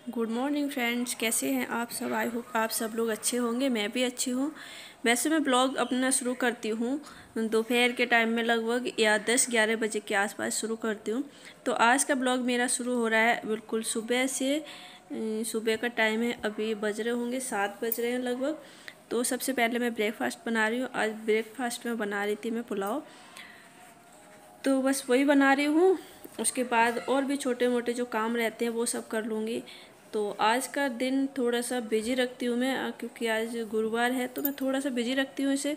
Good morning friends, कैसे हैं आप सब। आई होप आप सब लोग अच्छे होंगे। मैं भी अच्छी हूँ। वैसे मैं ब्लॉग अपना शुरू करती हूँ दोपहर के टाइम में, लगभग या 10-11 बजे के आसपास शुरू करती हूँ। तो आज का ब्लॉग मेरा शुरू हो रहा है बिल्कुल सुबह से। सुबह का टाइम है, अभी बज रहे होंगे 7 बज रहे हैं लगभग। तो सबसे पहले मैं ब्रेकफास्ट बना रही हूँ। आज ब्रेकफास्ट में बना रही थी मैं पुलाव, तो बस वही बना रही हूँ। उसके बाद और भी छोटे मोटे जो काम रहते हैं वो सब कर लूँगी। तो आज का दिन थोड़ा सा बिजी रखती हूँ मैं, क्योंकि आज गुरुवार है तो मैं थोड़ा सा बिजी रखती हूँ इसे,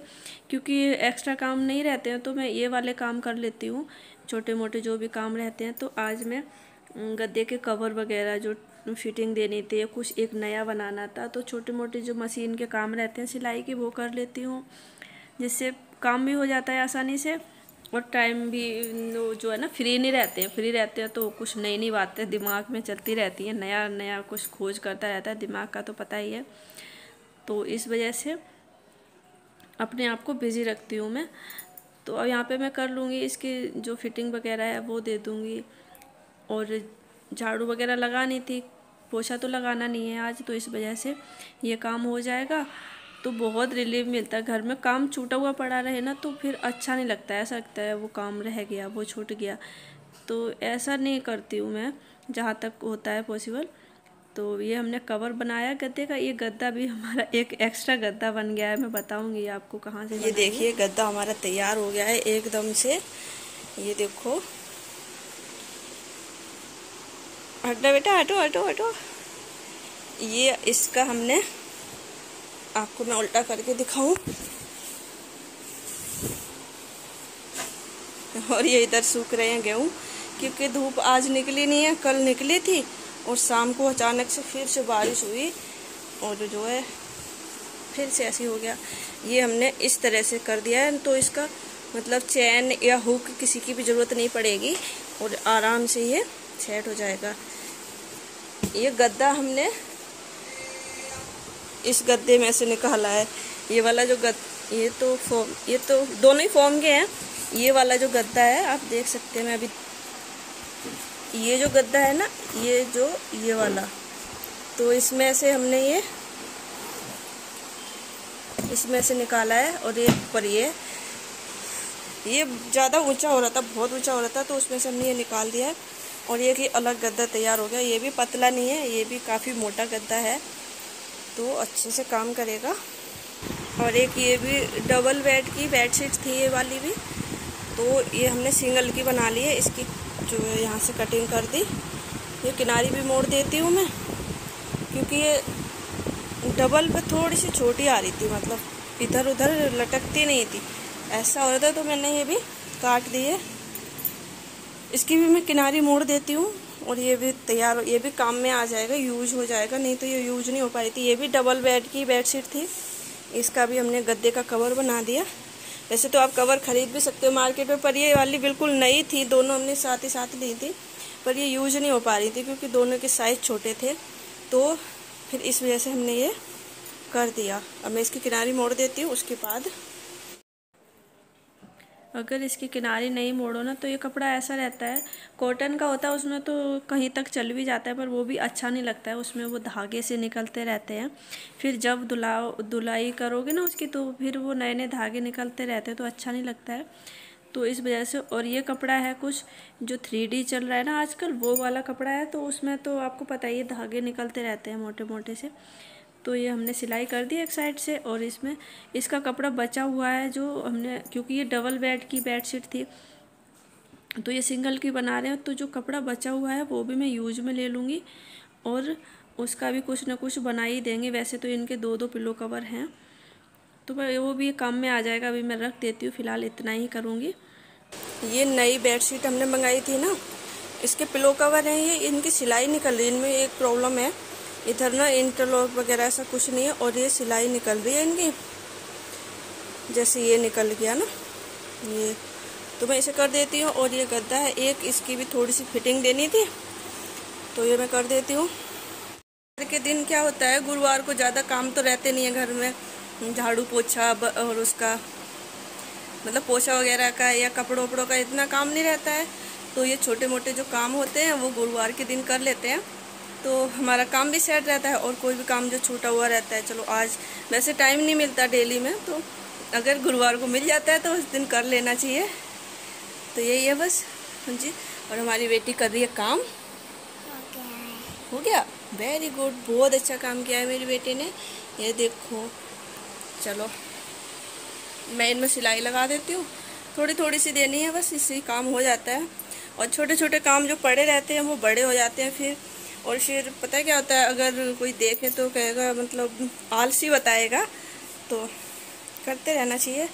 क्योंकि एक्स्ट्रा काम नहीं रहते हैं तो मैं ये वाले काम कर लेती हूँ। छोटे मोटे जो भी काम रहते हैं, तो आज मैं गद्दे के कवर वगैरह जो फिटिंग देनी थी या कुछ एक नया बनाना था, तो छोटे मोटे जो मशीन के काम रहते हैं सिलाई के वो कर लेती हूँ, जिससे काम भी हो जाता है आसानी से और टाइम भी जो है ना फ्री नहीं रहते हैं। फ्री रहते हैं तो कुछ नई नई बातें दिमाग में चलती रहती हैं, नया नया कुछ खोज करता रहता है दिमाग का, तो पता ही है। तो इस वजह से अपने आप को बिज़ी रखती हूँ मैं। तो अब यहाँ पे मैं कर लूँगी, इसकी जो फिटिंग वगैरह है वो दे दूँगी। और झाड़ू वगैरह लगानी थी, पोछा तो लगाना नहीं है आज, तो इस वजह से ये काम हो जाएगा। तो बहुत रिलीफ मिलता है। घर में काम छूटा हुआ पड़ा रहे ना तो फिर अच्छा नहीं लगता है, ऐसा लगता है वो काम रह गया, वो छूट गया। तो ऐसा नहीं करती हूँ मैं, जहाँ तक होता है पॉसिबल। तो ये हमने कवर बनाया गद्दे का। ये गद्दा भी हमारा एक एक्स्ट्रा गद्दा बन गया है, मैं बताऊंगी आपको कहाँ से। ये देखिए गद्दा हमारा तैयार हो गया है एकदम से। ये देखो, हटो बेटा, हटो हटो हटो। ये इसका हमने, आपको मैं उल्टा करके दिखाऊं, और ये इधर सूख रहे हैं गेहूं, क्योंकि धूप आज निकली नहीं है, कल निकली थी और शाम को अचानक से फिर से बारिश हुई और जो है फिर से ऐसी हो गया। ये हमने इस तरह से कर दिया है, तो इसका मतलब चैन या हुक किसी की भी ज़रूरत नहीं पड़ेगी और आराम से ये सेट हो जाएगा। ये गद्दा हमने इस गद्दे में से निकाला है। ये वाला जो ये तो दोनों ही फॉर्म के हैं। ये वाला जो गद्दा है आप देख सकते हैं, मैं अभी ये जो गद्दा है ना, ये वाला, तो इसमें से हमने इसमें से निकाला है। और ये ऊपर ये ज़्यादा ऊंचा हो रहा था, बहुत ऊंचा हो रहा था, तो उसमें से हमने ये निकाल दिया है। और ये कि अलग गद्दा तैयार हो गया। ये भी पतला नहीं है, ये भी काफ़ी मोटा गद्दा है, तो अच्छे से काम करेगा। और एक ये भी डबल बेड की बेडशीट थी ये वाली भी, तो ये हमने सिंगल की बना ली है। इसकी जो है यहाँ से कटिंग कर दी। ये किनारी भी मोड़ देती हूँ मैं, क्योंकि ये डबल पे थोड़ी सी छोटी आ रही थी, मतलब इधर उधर लटकती नहीं थी, ऐसा हो रहा था, तो मैंने ये भी काट दी है। इसकी भी मैं किनारी मोड़ देती हूँ और ये भी तैयार, ये भी काम में आ जाएगा, यूज हो जाएगा, नहीं तो ये यूज नहीं हो पाई थी। ये भी डबल बेड की बेडशीट थी, इसका भी हमने गद्दे का कवर बना दिया। वैसे तो आप कवर खरीद भी सकते हो मार्केट में, पर ये वाली बिल्कुल नई थी, दोनों हमने साथ ही साथ ली थी, पर ये यूज नहीं हो पा रही थी क्योंकि दोनों के साइज छोटे थे, तो फिर इस वजह से हमने ये कर दिया। अब मैं इसकी किनारी मोड़ देती हूँ। उसके बाद अगर इसकी किनारी नहीं मोड़ो ना तो ये कपड़ा ऐसा रहता है, कॉटन का होता है, उसमें तो कहीं तक चल भी जाता है, पर वो भी अच्छा नहीं लगता है, उसमें वो धागे से निकलते रहते हैं। फिर जब धुलाई करोगे ना उसकी, तो फिर वो नए नए धागे निकलते रहते हैं, तो अच्छा नहीं लगता है। तो इस वजह से, और ये कपड़ा है कुछ जो 3D चल रहा है ना आजकल, वो वाला कपड़ा है, तो उसमें तो आपको पता ही है धागे निकलते रहते हैं मोटे मोटे से। तो ये हमने सिलाई कर दी एक साइड से, और इसमें इसका कपड़ा बचा हुआ है जो हमने, क्योंकि ये डबल बेड की बेडशीट थी तो ये सिंगल की बना रहे हैं, तो जो कपड़ा बचा हुआ है वो भी मैं यूज में ले लूँगी और उसका भी कुछ ना कुछ बना ही देंगे। वैसे तो इनके 2-2 पिलो कवर हैं, तो वो भी काम में आ जाएगा। अभी मैं रख देती हूँ, फिलहाल इतना ही करूँगी। ये नई बेडशीट हमने मंगाई थी ना, इसके पिलो कवर हैं, ये इनकी सिलाई निकल रही है, इनमें एक प्रॉब्लम है, इधर ना इंटरलॉक वगैरह ऐसा कुछ नहीं है, और ये सिलाई निकल रही है इनकी, जैसे ये निकल गया ना ये, तो मैं इसे कर देती हूँ। और ये गद्दा है एक, इसकी भी थोड़ी सी फिटिंग देनी थी, तो ये मैं कर देती हूँ। के दिन क्या होता है, गुरुवार को ज़्यादा काम तो रहते नहीं है घर में, झाड़ू पोछा और उसका मतलब पोछा वगैरह का या कपड़ों वपड़ों का इतना काम नहीं रहता है, तो ये छोटे मोटे जो काम होते हैं वो गुरुवार के दिन कर लेते हैं। तो हमारा काम भी सेट रहता है और कोई भी काम जो छूटा हुआ रहता है, चलो आज वैसे टाइम नहीं मिलता डेली में, तो अगर गुरुवार को मिल जाता है तो उस दिन कर लेना चाहिए। तो यही है बस। हाँ जी। और हमारी बेटी कर रही है काम। हो गया, वेरी गुड, बहुत अच्छा काम किया है मेरी बेटी ने। ये देखो, चलो मैं इनमें सिलाई लगा देती हूँ, थोड़ी थोड़ी सी देनी है बस, इससे काम हो जाता है। और छोटे छोटे काम जो पड़े रहते हैं वो बड़े हो जाते हैं फिर। और फिर पता है क्या होता है, अगर कोई देखे तो कहेगा, मतलब आलसी बताएगा, तो करते रहना चाहिए।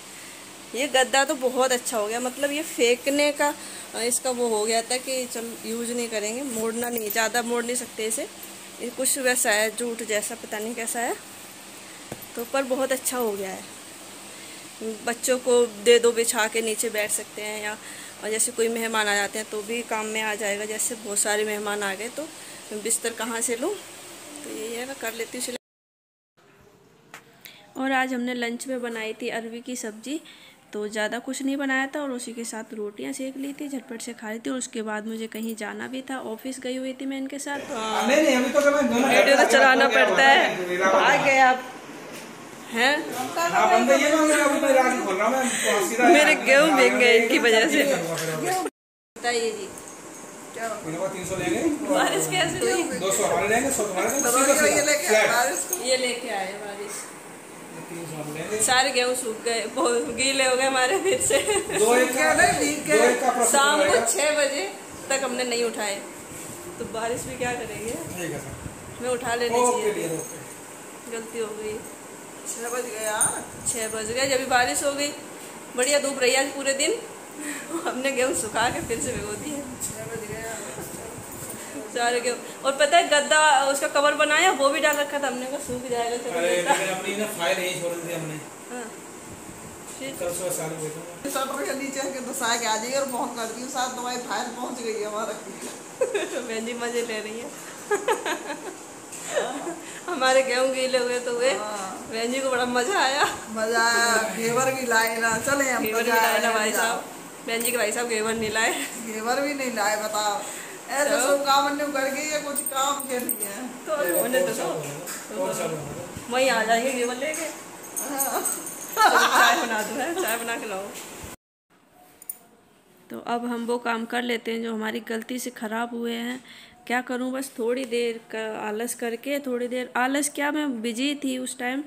ये गद्दा तो बहुत अच्छा हो गया, मतलब ये फेंकने का इसका वो हो गया था कि चल यूज नहीं करेंगे, मोड़ना नहीं, ज़्यादा मोड़ नहीं सकते इसे। ये कुछ वैसा है जूट जैसा, पता नहीं कैसा है, तो पर बहुत अच्छा हो गया है। बच्चों को दे दो, बिछा के नीचे बैठ सकते हैं, या और जैसे कोई मेहमान आ जाते हैं तो भी काम में आ जाएगा। जैसे बहुत सारे मेहमान आ गए तो बिस्तर कहाँ से लूँ, तो यही है, मैं कर लेती हूँ सिलाई। और आज हमने लंच में बनाई थी अरवी की सब्जी, तो ज़्यादा कुछ नहीं बनाया था और उसी के साथ रोटियां सेक ली थी, झटपट से खा ली थी। और उसके बाद मुझे कहीं जाना भी था, ऑफिस गई हुई थी मैं इनके साथ। वीडियो तो चलाना पड़ता है, भाग गए आप हैं। मेरे गेहूँ बिक गए इनकी वजह से। बताइए जी, 300 लेंगे। बारिश कैसे हुई? 200 हमारे लेंगे, 100 तुम्हारे। ये लेके आए बारिश, सारे गेहूँ सूख गए, गीले हो गए हमारे फिर से। शाम को 6 बजे तक हमने नहीं उठाए, तो बारिश भी क्या करेंगे, मैं उठा लेनी चाहिए, गलती हो गई। 6 बज गए यार, 6 बज गए जब बारिश हो गई। बढ़िया धूप रही आज पूरे दिन, हमने गेहूँ सुखा के फिर से भिगो दिए। 6 बज गए सारे गेहूँ। और पता है गद्दा उसका कवर बनाया, वो भी डाल रखा था हमने, कहा सूख जाएगा। चलो अपनी ना फाइल यही छोड़ दी हमने। हाँ, शटर के नीचे के तो साग आ जाइए और फोन कर दी, साथ दवाई फाइल पहुंच गई है हमारा। बहन जी मजे ले रही है। हमारे गेहूँ गीले हुए तो हुए, बहन जी को बड़ा मजा आया। मजा आया, घेवर भी लाए ना, चले हम घेवर भी लाए ना भाई साहब, बहन जी के भाई साहब घेवर नहीं लाए। घेवर भी नहीं लाए, बताओ ऐसे सब काम कर गई है, कुछ काम के लिए है तो वहीं आ जाएंगे घेवर लेके। चाय बना दो, है चाय बना के लाओ। तो अब हम वो काम कर लेते हैं जो हमारी गलती से ख़राब हुए हैं। क्या करूं, बस थोड़ी देर का आलस करके, थोड़ी देर आलस क्या, मैं बिजी थी उस टाइम,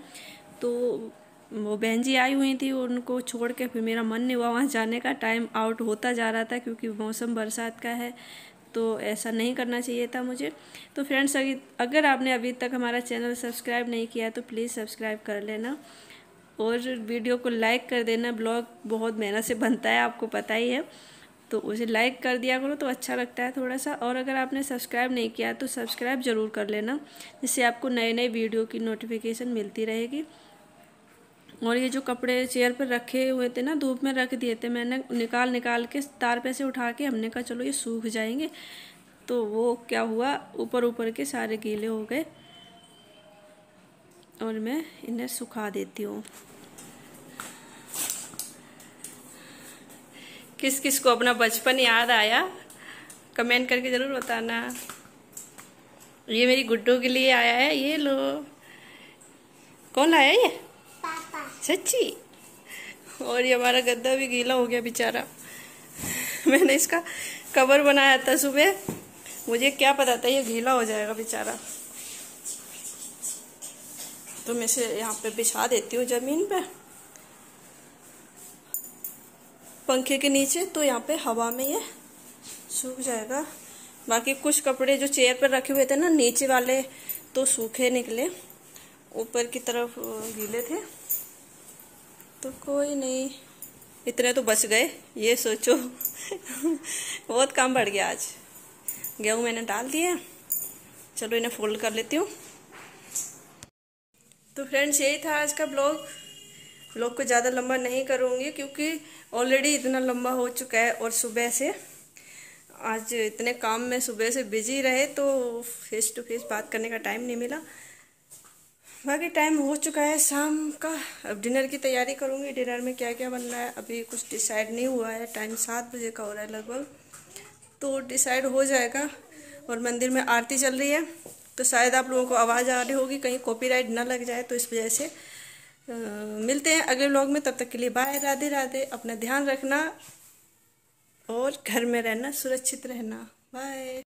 तो वो बहन जी आई हुई थी, उनको छोड़ के फिर मेरा मन नहीं हुआ वहाँ जाने का। टाइम आउट होता जा रहा था क्योंकि मौसम बरसात का है, तो ऐसा नहीं करना चाहिए था मुझे। तो फ्रेंड्स, अगर आपने अभी तक हमारा चैनल सब्सक्राइब नहीं किया तो प्लीज़ सब्सक्राइब कर लेना और वीडियो को लाइक कर देना। ब्लॉग बहुत मेहनत से बनता है, आपको पता ही है, तो उसे लाइक कर दिया करो तो अच्छा लगता है थोड़ा सा। और अगर आपने सब्सक्राइब नहीं किया तो सब्सक्राइब ज़रूर कर लेना, जिससे आपको नए नए वीडियो की नोटिफिकेशन मिलती रहेगी। और ये जो कपड़े चेयर पर रखे हुए थे ना, धूप में रख दिए थे मैंने, निकाल के तार पे से उठा के, हमने कहा चलो ये सूख जाएंगे, तो वो क्या हुआ, ऊपर ऊपर के सारे गीले हो गए। और मैं इन्हें सुखा देती हूँ। किस किस को अपना बचपन याद आया, कमेंट करके ज़रूर बताना। ये मेरी गुड्डू के लिए आया है, ये लो। कौन लाया ये? पापा। सच्ची? और ये हमारा गद्दा भी गीला हो गया बेचारा। मैंने इसका कवर बनाया था सुबह, मुझे क्या पता था ये गीला हो जाएगा बेचारा। तो मैं इसे यहाँ पे बिछा देती हूँ ज़मीन पे, पंखे के नीचे, तो यहाँ पे हवा में ये सूख जाएगा। बाकी कुछ कपड़े जो चेयर पर रखे हुए थे ना, नीचे वाले तो सूखे निकले, ऊपर की तरफ गीले थे, तो कोई नहीं, इतने तो बच गए, ये सोचो। बहुत काम बढ़ गया आज। गेहूँ मैंने डाल दिए, चलो इन्हें फोल्ड कर लेती हूँ। तो फ्रेंड्स, यही था आज का ब्लॉग को ज़्यादा लंबा नहीं करूँगी क्योंकि ऑलरेडी इतना लंबा हो चुका है। और सुबह से आज इतने काम में सुबह से बिजी रहे तो फेस टू फेस बात करने का टाइम नहीं मिला। बाकी टाइम हो चुका है शाम का, अब डिनर की तैयारी करूँगी। डिनर में क्या क्या बनना है अभी कुछ डिसाइड नहीं हुआ है, टाइम 7 बजे का हो रहा है लगभग, तो डिसाइड हो जाएगा। और मंदिर में आरती चल रही है, तो शायद आप लोगों को आवाज़ आ रही होगी, कहीं कॉपीराइट ना लग जाए, तो इस वजह से मिलते हैं अगले व्लॉग में। तब तक के लिए बाय, राधे राधे। अपना ध्यान रखना और घर में रहना, सुरक्षित रहना। बाय।